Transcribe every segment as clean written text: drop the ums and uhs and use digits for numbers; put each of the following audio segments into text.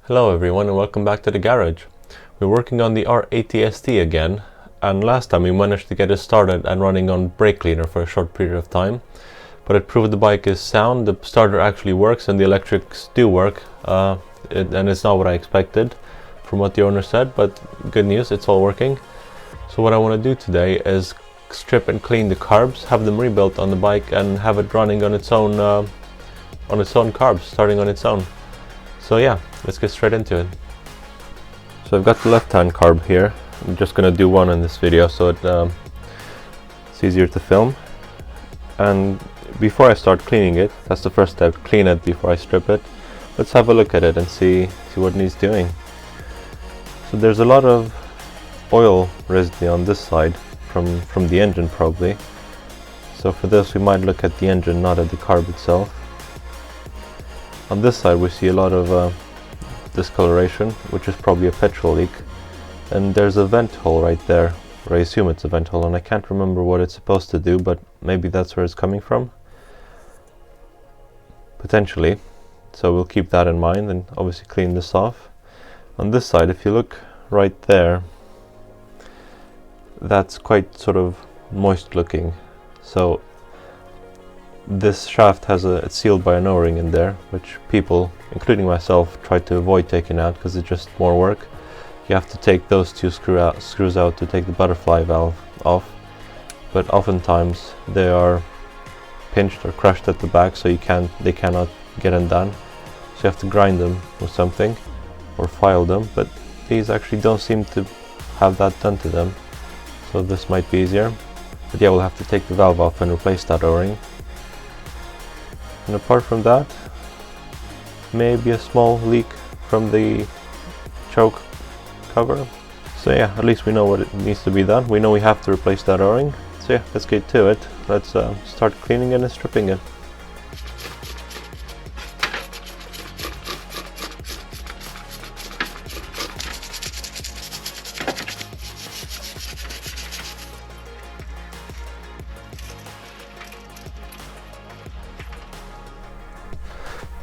Hello everyone and welcome back to the garage. We're working on the R80ST again, and last time we managed to get it started and running on brake cleaner for a short period of time, but it proved the bike is sound, the starter actually works and the electrics do work, and it's not what I expected from what the owner said, but good news, it's all working. So what I want to do today is strip and clean the carbs, have them rebuilt on the bike and have it running on its own carbs, starting on its own. So yeah, let's get straight into it. So I've got the left-hand carb here. I'm just gonna do one in this video so it's easier to film. And before I start cleaning it, that's the first step, clean it before I strip it. Let's have a look at it and see what needs doing. So there's a lot of oil residue on this side from the engine probably. So for this we might look at the engine, not at the carb itself. On this side we see a lot of discoloration, which is probably a petrol leak. And there's a vent hole right there, or I assume it's a vent hole, and I can't remember what it's supposed to do, but maybe that's where it's coming from. Potentially. So we'll keep that in mind and obviously clean this off. On this side, if you look right there, that's quite sort of moist looking. So this shaft it's sealed by an O-ring in there, which people, including myself, try to avoid taking out because it's just more work. You have to take those two screws out to take the butterfly valve off, but oftentimes they are pinched or crushed at the back, so they cannot get undone. So you have to grind them with something or file them, but these actually don't seem to have that done to them, so this might be easier. But yeah, we'll have to take the valve off and replace that O-ring. And apart from that, maybe a small leak from the choke cover. So yeah, at least we know what it needs to be done. We know we have to replace that O-ring. So yeah, let's get to it. Let's start cleaning it and stripping it.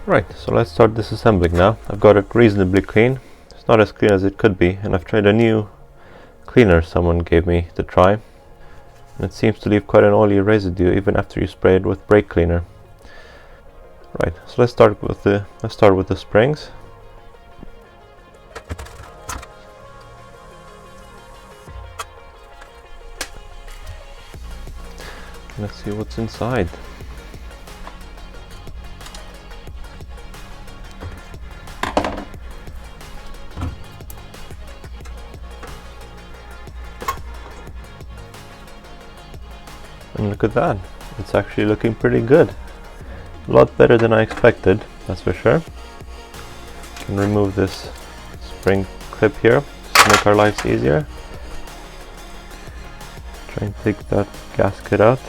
Right, so let's start disassembling now. I've got it reasonably clean. It's not as clean as it could be, and I've tried a new cleaner someone gave me to try. And it seems to leave quite an oily residue even after you spray it with brake cleaner. Right, so let's start with the springs. Let's see what's inside. And look at that, it's actually looking pretty good. A lot better than I expected, that's for sure. Can remove this spring clip here just to make our lives easier. Try and take that gasket out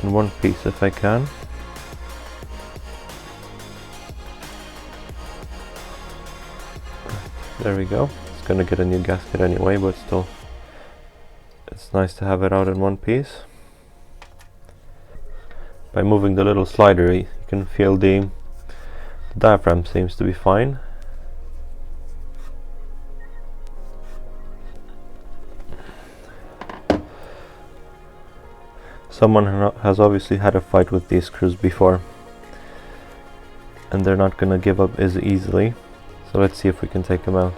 in one piece if I can. There we go. It's gonna get a new gasket anyway, but still, it's nice to have it out in one piece. By moving the little slider, you can feel the diaphragm seems to be fine. Someone has obviously had a fight with these screws before, and they're not going to give up as easily. So let's see if we can take them out.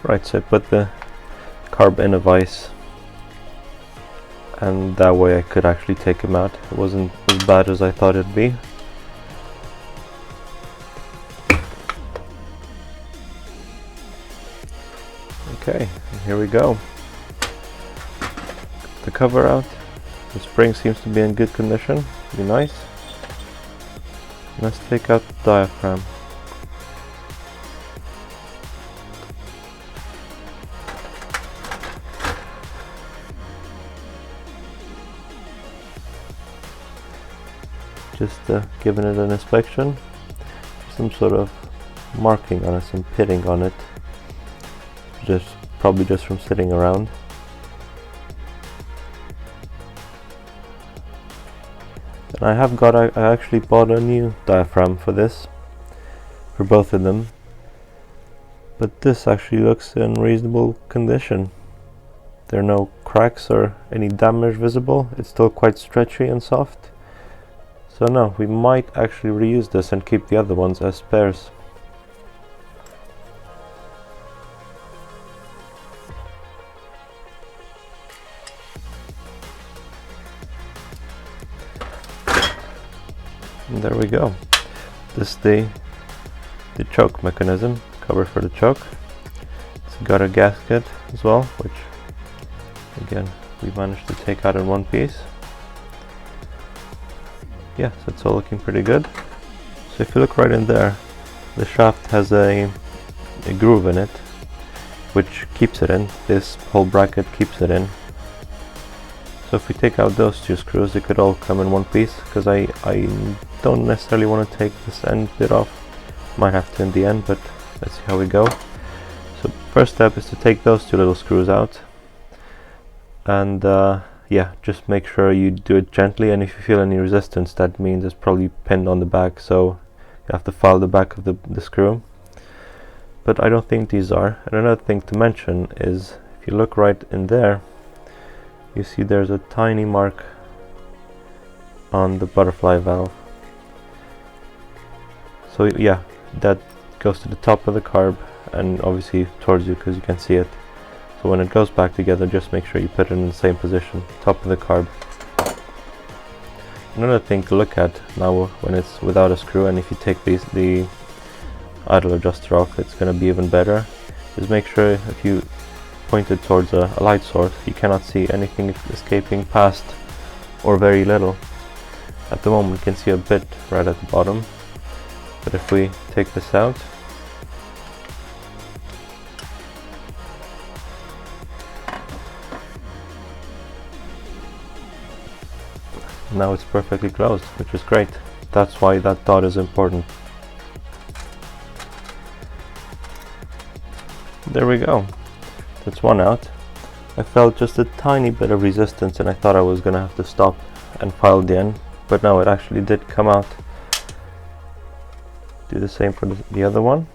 Right, so I put the carb in a vise, and that way I could actually take them out. It wasn't as bad as I thought it'd be. Okay, here we go. Get the cover out. The spring seems to be in good condition. Be nice. Let's take out the diaphragm. Just giving it an inspection. Some sort of marking on it, some pitting on it. Probably just from sitting around. And I actually bought a new diaphragm for this, for both of them. but this actually looks in reasonable condition. There are no cracks or any damage visible. It's still quite stretchy and soft. So no, we might actually reuse this and keep the other ones as spares. And there we go. This is the choke mechanism, cover for the choke. It's got a gasket as well, which again we managed to take out in one piece. Yeah, so it's all looking pretty good. So if you look right in there, the shaft has a groove in it, which keeps it in. This whole bracket keeps it in. So if we take out those two screws, it could all come in one piece, because I don't necessarily want to take this end bit off. Might have to in the end, but let's see how we go. So first step is to take those two little screws out, and yeah, just make sure you do it gently, and if you feel any resistance, that means it's probably pinned on the back, so you have to file the back of the screw. But I don't think these are. And another thing to mention is, if you look right in there, you see there's a tiny mark on the butterfly valve. So yeah, that goes to the top of the carb and obviously towards you, because you can see it. So when it goes back together, just make sure you put it in the same position, top of the carb. Another thing to look at now when it's without a screw, and if you take the idle adjuster off, it's going to be even better, is make sure if you point it towards a light source, you cannot see anything escaping past, or very little. At the moment you can see a bit right at the bottom, but if we take this out, now it's perfectly closed, which is great. That's why that dot is important. There we go. That's one out. I felt just a tiny bit of resistance, and I thought I was gonna have to stop and file the end, but no, it actually did come out. Do the same for the other one.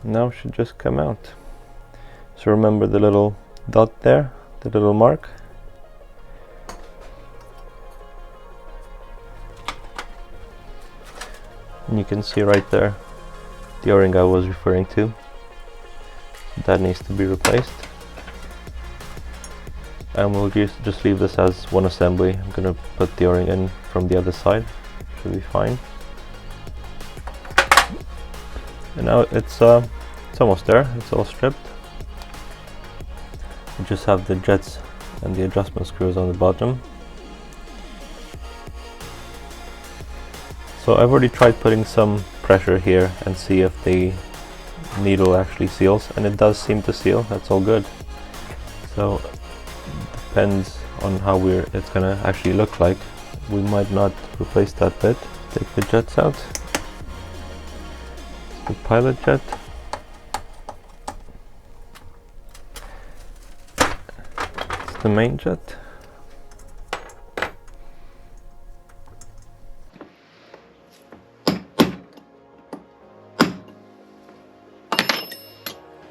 Now it should just come out. So remember the little dot there, the little mark. And you can see right there the O-ring I was referring to. That needs to be replaced. And we'll just leave this as one assembly. I'm gonna put the O-ring in from the other side. Should be fine. And now it's almost there. It's all stripped. We just have the jets and the adjustment screws on the bottom. So I've already tried putting some pressure here and see if the needle actually seals, and it does seem to seal. That's all good. So depends on how it's gonna actually look like. We might not replace that bit. Take the jets out. The pilot jet. It's the main jet.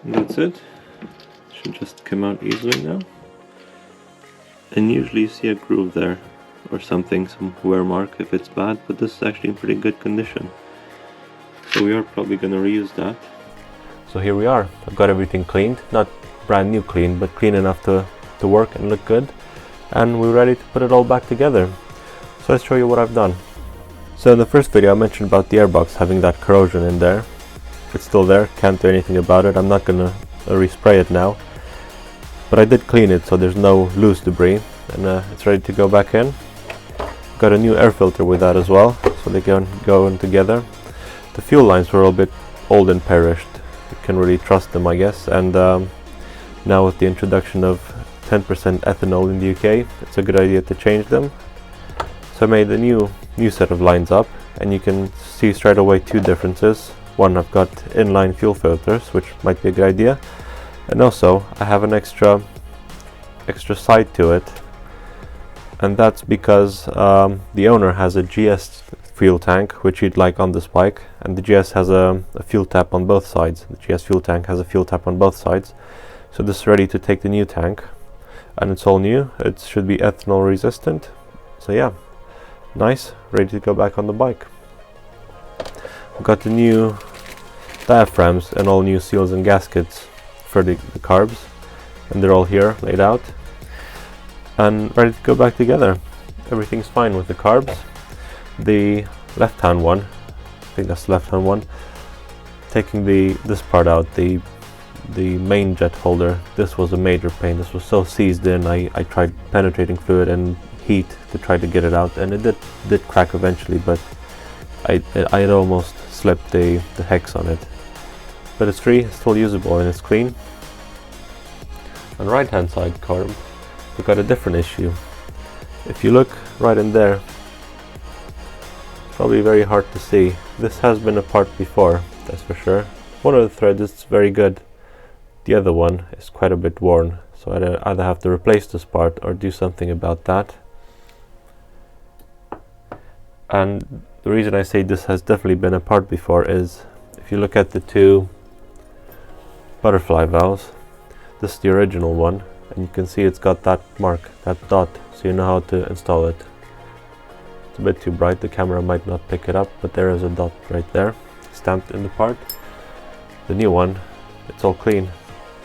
And that's it. Should just come out easily now. And usually you see a groove there or something, some wear mark if it's bad, but this is actually in pretty good condition. So we are probably going to reuse that. So here we are. I've got everything cleaned, not brand new clean, but clean enough to work and look good. And we're ready to put it all back together. So let's show you what I've done. So in the first video I mentioned about the airbox having that corrosion in there. It's still there, can't do anything about it. I'm not going to respray it now. But I did clean it, so there's no loose debris, and it's ready to go back in. Got a new air filter with that as well, so they can go in together. The fuel lines were a bit old and perished. You can really trust them, I guess. And now with the introduction of 10% ethanol in the UK, it's a good idea to change them. So I made a new set of lines up, and you can see straight away two differences. One, I've got inline fuel filters, which might be a good idea. And also I have an extra side to it, and that's because the owner has a GS fuel tank, which you'd like on this bike, and the GS has a fuel tap on both sides. The GS fuel tank has a fuel tap on both sides, so this is ready to take the new tank, and it's all new. It should be ethanol resistant, so yeah, nice, ready to go back on the bike. We've got the new diaphragms and all new seals and gaskets for the carbs, and they're all here laid out and ready to go back together. Everything's fine with the carbs. The left hand one, I think that's the left hand one, taking this part out, the main jet holder, this was a major pain. This was so seized in. I tried penetrating fluid and heat to try to get it out, and it did crack eventually, but I had almost slipped the hex on it. But it's free, it's still usable, and it's clean. On the right hand side carb, we've got a different issue. If you look right in there, it's probably very hard to see. This has been apart before, that's for sure. One of the threads is very good. The other one is quite a bit worn, so I'd either have to replace this part or do something about that. And the reason I say this has definitely been apart before is, if you look at the two butterfly valves, this is the original one, and you can see it's got that mark, that dot, so you know how to install it. It's a bit too bright, the camera might not pick it up, but there is a dot right there, stamped in the part. The new one, it's all clean,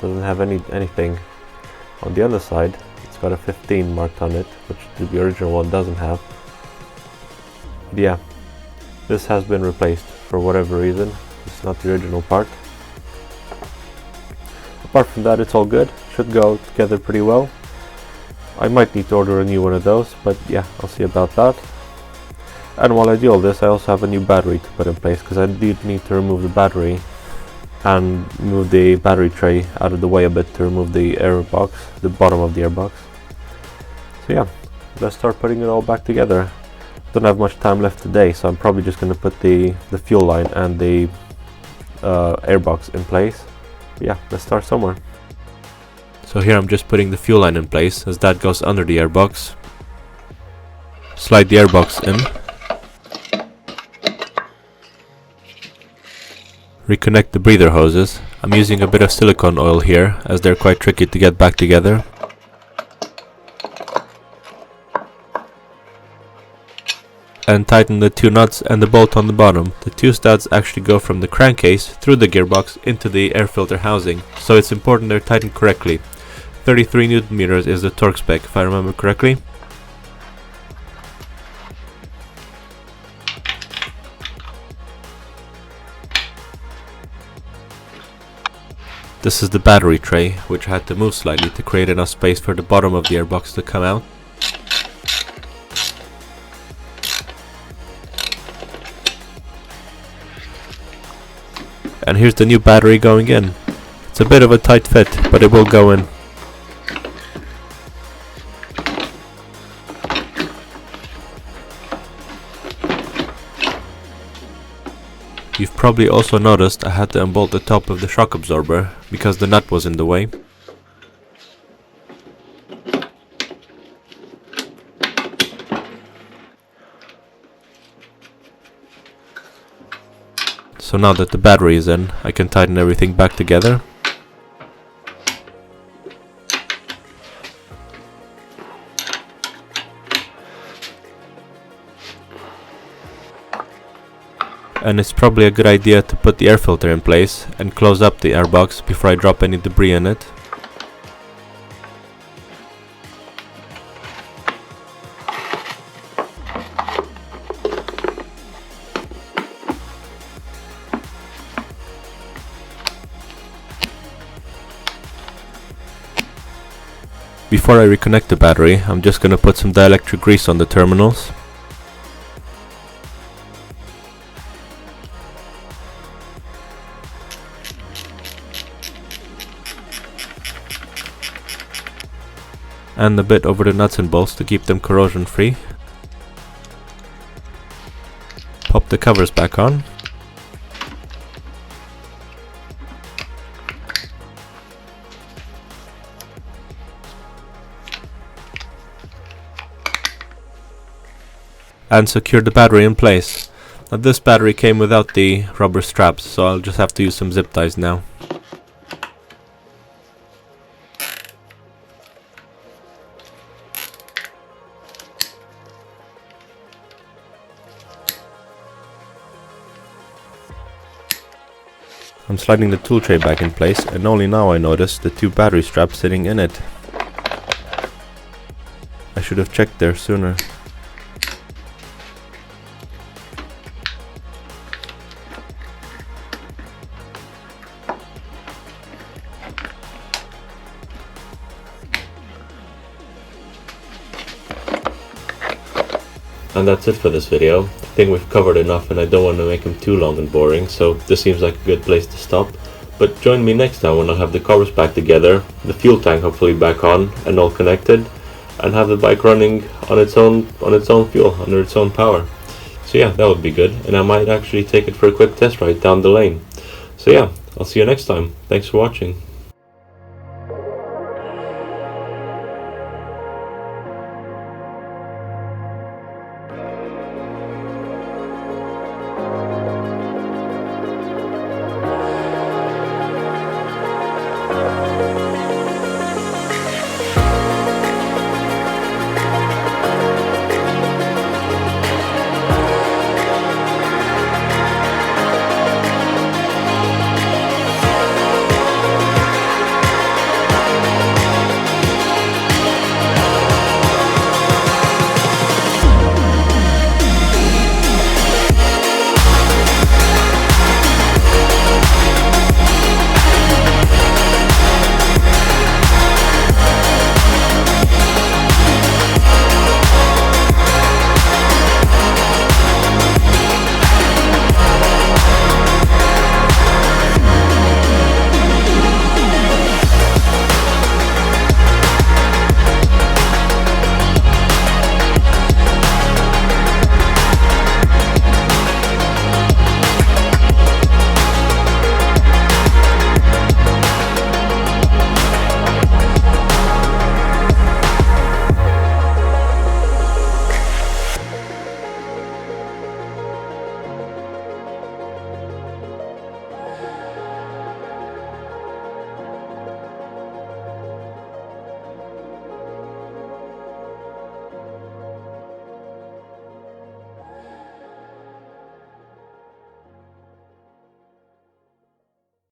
doesn't have anything. On the other side, it's got a 15 marked on it, which the original one doesn't have. But yeah, this has been replaced for whatever reason. It's not the original part. Apart from that, it's all good. Should go together pretty well. I might need to order a new one of those, but yeah, I'll see about that. And while I do all this, I also have a new battery to put in place, because I did need to remove the battery and move the battery tray out of the way a bit to remove the air box, the bottom of the air box. So yeah, let's start putting it all back together. Don't have much time left today, so I'm probably just going to put the fuel line and the air box in place. But yeah, let's start somewhere. So here I'm just putting the fuel line in place, as that goes under the air box. Slide the air box in. Reconnect the breather hoses. I'm using a bit of silicone oil here, as they're quite tricky to get back together. And tighten the two nuts and the bolt on the bottom. The two studs actually go from the crankcase through the gearbox into the air filter housing, so it's important they're tightened correctly. 33 Newton meters is the torque spec, if I remember correctly. This is the battery tray, which I had to move slightly to create enough space for the bottom of the airbox to come out. And here's the new battery going in. It's a bit of a tight fit, but it will go in. You've probably also noticed I had to unbolt the top of the shock absorber because the nut was in the way. So now that the battery is in, I can tighten everything back together. And it's probably a good idea to put the air filter in place and close up the airbox before I drop any debris in it. Before I reconnect the battery, I'm just going to put some dielectric grease on the terminals. And a bit over the nuts and bolts to keep them corrosion free. Pop the covers back on. and secured the battery in place. Now this battery came without the rubber straps, so I'll just have to use some zip ties now. I'm sliding the tool tray back in place, and only now I notice the 2 battery straps sitting in it. I should have checked there sooner. And that's it for this video. I think we've covered enough and I don't want to make them too long and boring, so this seems like a good place to stop. But join me next time when I'll have the carbs back together, the fuel tank hopefully back on and all connected, and have the bike running on its own fuel, under its own power. So yeah, that would be good, and I might actually take it for a quick test ride down the lane. So yeah, I'll see you next time. Thanks for watching.